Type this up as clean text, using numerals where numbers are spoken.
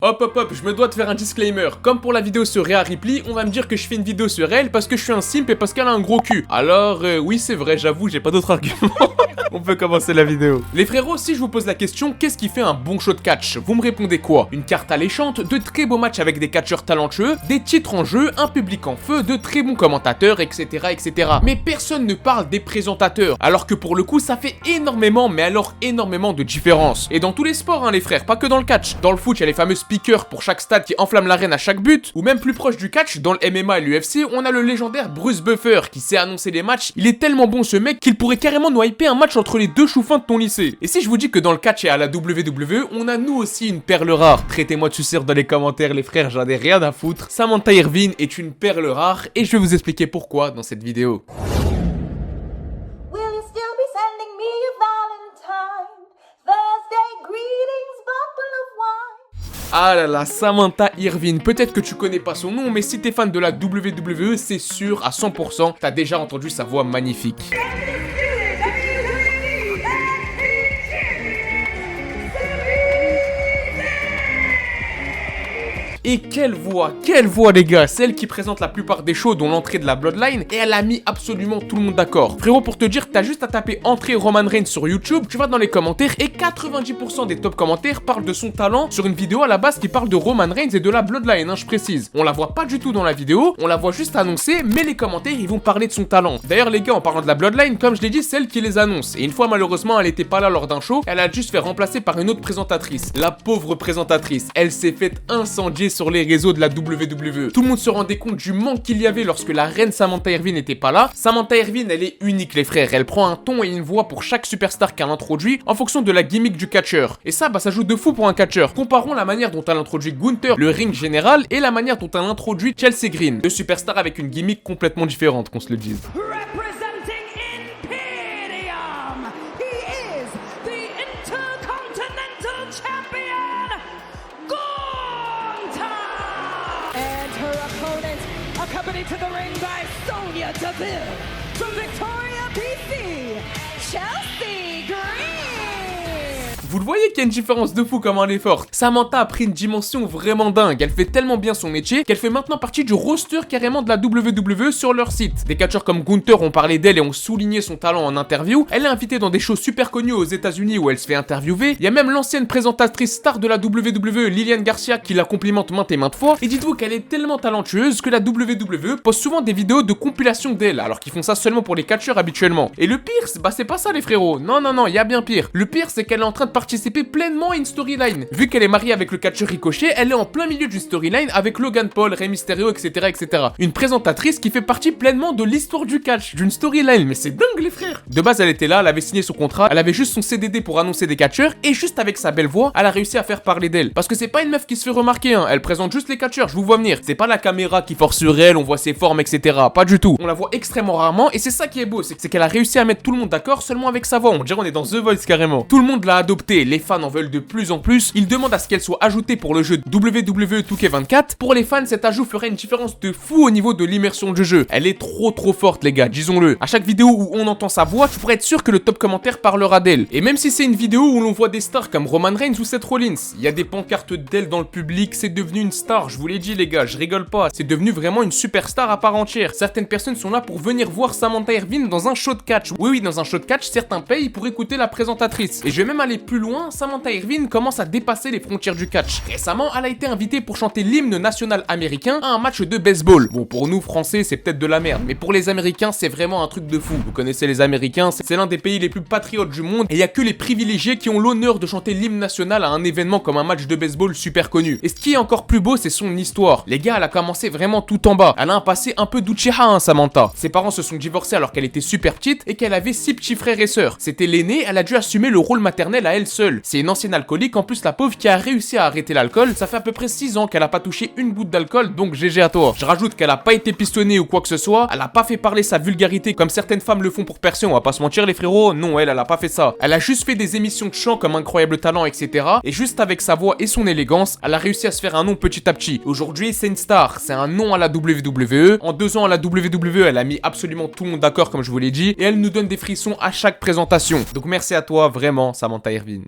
Hop, je me dois de faire un disclaimer. Comme pour la vidéo sur Rhea Ripley, on va me dire que je fais une vidéo sur elle parce que je suis un simp et parce qu'elle a un gros cul. Alors, oui, c'est vrai, j'avoue, j'ai pas d'autre argument. On peut commencer la vidéo. Les frérots, si je vous pose la question, qu'est-ce qui fait un bon show de catch? Vous me répondez quoi? Une carte alléchante, de très beaux matchs avec des catcheurs talentueux, des titres en jeu, un public en feu, de très bons commentateurs, etc. Mais personne ne parle des présentateurs, alors que pour le coup, ça fait énormément, mais alors énormément de différence. Et dans tous les sports, hein, les frères, pas que dans le catch. Dans le foot, il y a les fameux speakers pour chaque stade qui enflamment l'arène à chaque but, ou même plus proche du catch, dans le MMA et l'UFC, on a le légendaire Bruce Buffer qui sait annoncer les matchs. Il est tellement bon ce mec qu'il pourrait carrément nous hyper un match entre les deux choux fins de ton lycée. Et si je vous dis que dans le catch et à la WWE, on a nous aussi une perle rare. Traitez-moi de suceur dans les commentaires les frères, j'en ai rien à foutre. Samantha Irvine est une perle rare et je vais vous expliquer pourquoi dans cette vidéo. Ah là là, Samantha Irvine, peut-être que tu connais pas son nom, mais si t'es fan de la WWE, c'est sûr, à 100%, t'as déjà entendu sa voix magnifique. Et quelle voix les gars, celle qui présente la plupart des shows dont l'entrée de la Bloodline, et elle a mis absolument tout le monde d'accord. Frérot, pour te dire, t'as juste à taper entrée Roman Reigns sur YouTube, tu vas dans les commentaires et 90% des top commentaires parlent de son talent sur une vidéo à la base qui parle de Roman Reigns et de la Bloodline, hein, je précise. On la voit pas du tout dans la vidéo, on la voit juste annoncée, mais les commentaires ils vont parler de son talent. D'ailleurs les gars, en parlant de la Bloodline, comme je l'ai dit, c'est elle qui les annonce. Et une fois malheureusement elle était pas là lors d'un show, elle a dû se faire remplacer par une autre présentatrice. La pauvre présentatrice, elle s'est faite incendier sur les réseaux de la WWE. Tout le monde se rendait compte du manque qu'il y avait lorsque la reine Samantha Irvine n'était pas là. Samantha Irvine, elle est unique les frères, elle prend un ton et une voix pour chaque superstar qu'elle introduit en fonction de la gimmick du catcheur. Et ça, ça joue de fou pour un catcheur. Comparons la manière dont elle introduit Gunther, le ring général, et la manière dont elle introduit Chelsea Green, deux superstars avec une gimmick complètement différente, qu'on se le dise. Accompanied to the ring by Sonya Deville from Victoria, BC, Chelsea Green. Vous le voyez qu'il y a une différence de fou comment elle est forte. Samantha a pris une dimension vraiment dingue. Elle fait tellement bien son métier qu'elle fait maintenant partie du roster carrément de la WWE sur leur site. Des catcheurs comme Gunther ont parlé d'elle et ont souligné son talent en interview. Elle est invitée dans des shows super connus aux États-Unis où elle se fait interviewer. Il y a même l'ancienne présentatrice star de la WWE, Lilian Garcia, qui la complimente maintes et maintes fois. Et dites-vous qu'elle est tellement talentueuse que la WWE poste souvent des vidéos de compilation d'elle, alors qu'ils font ça seulement pour les catcheurs habituellement. Et le pire, c'est pas ça les frérots. Non, il y a bien pire. Le pire, c'est qu'elle est en train de participer pleinement à une storyline. Vu qu'elle est mariée avec le catcheur Ricochet, elle est en plein milieu d'une storyline avec Logan Paul, Rey Mysterio, etc. Une présentatrice qui fait partie pleinement de l'histoire du catch, d'une storyline. Mais c'est dingue les frères. De base, elle était là, elle avait signé son contrat, elle avait juste son CDD pour annoncer des catcheurs et juste avec sa belle voix, elle a réussi à faire parler d'elle. Parce que c'est pas une meuf qui se fait remarquer, hein. Elle présente juste les catcheurs, je vous vois venir. C'est pas la caméra qui force sur elle, on voit ses formes, etc. Pas du tout. On la voit extrêmement rarement et c'est ça qui est beau, c'est qu'elle a réussi à mettre tout le monde d'accord seulement avec sa voix. On dirait on est dans The Voice carrément. Tout le monde l'a adoptée, les fans en veulent de plus en plus. Ils demandent à ce qu'elle soit ajoutée pour le jeu WWE 2K24. Pour les fans, cet ajout ferait une différence de fou au niveau de l'immersion du jeu. Elle est trop forte les gars, disons-le. À chaque vidéo où on entend sa voix, tu pourrais être sûr que le top commentaire parlera d'elle. Et même si c'est une vidéo où l'on voit des stars comme Roman Reigns ou Seth Rollins, il y a des pancartes d'elle dans le public, c'est devenu une star, je vous l'ai dit les gars, je rigole pas. C'est devenu vraiment une superstar à part entière. Certaines personnes sont là pour venir voir Samantha Irvine dans un show de catch. Oui, dans un show de catch, certains payent pour écouter la présentatrice. Et je vais même aller plus loin, Samantha Irvine commence à dépasser les frontières du catch. Récemment, elle a été invitée pour chanter l'hymne national américain à un match de baseball. Bon, pour nous français, c'est peut-être de la merde, mais pour les américains, c'est vraiment un truc de fou. Vous connaissez les Américains, c'est l'un des pays les plus patriotes du monde et il y a que les privilégiés qui ont l'honneur de chanter l'hymne national à un événement comme un match de baseball super connu. Et ce qui est encore plus beau, c'est son histoire. Les gars, elle a commencé vraiment tout en bas. Elle a un passé un peu d'Uchiha, hein, Samantha. Ses parents se sont divorcés alors qu'elle était super petite et qu'elle avait 6 petits frères et sœurs. C'était l'aînée, elle a dû assumer le rôle maternel à elle seule. C'est une ancienne alcoolique, en plus la pauvre qui a réussi à arrêter l'alcool. Ça fait à peu près 6 ans qu'elle a pas touché une goutte d'alcool, donc GG à toi. Je rajoute qu'elle a pas été pistonnée ou quoi que ce soit, elle a pas fait parler sa vulgarité comme certaines femmes le font pour percer, on va pas se mentir les frérots, non elle a pas fait ça. Elle a juste fait des émissions de chant comme Incroyable Talent, etc. Et juste avec sa voix et son élégance, elle a réussi à se faire un nom petit à petit. Aujourd'hui c'est une star, c'est un nom à la WWE. En 2 ans à la WWE, elle a mis absolument tout le monde d'accord comme je vous l'ai dit, et elle nous donne des frissons à chaque présentation. Donc merci à toi vraiment Samantha Irvine.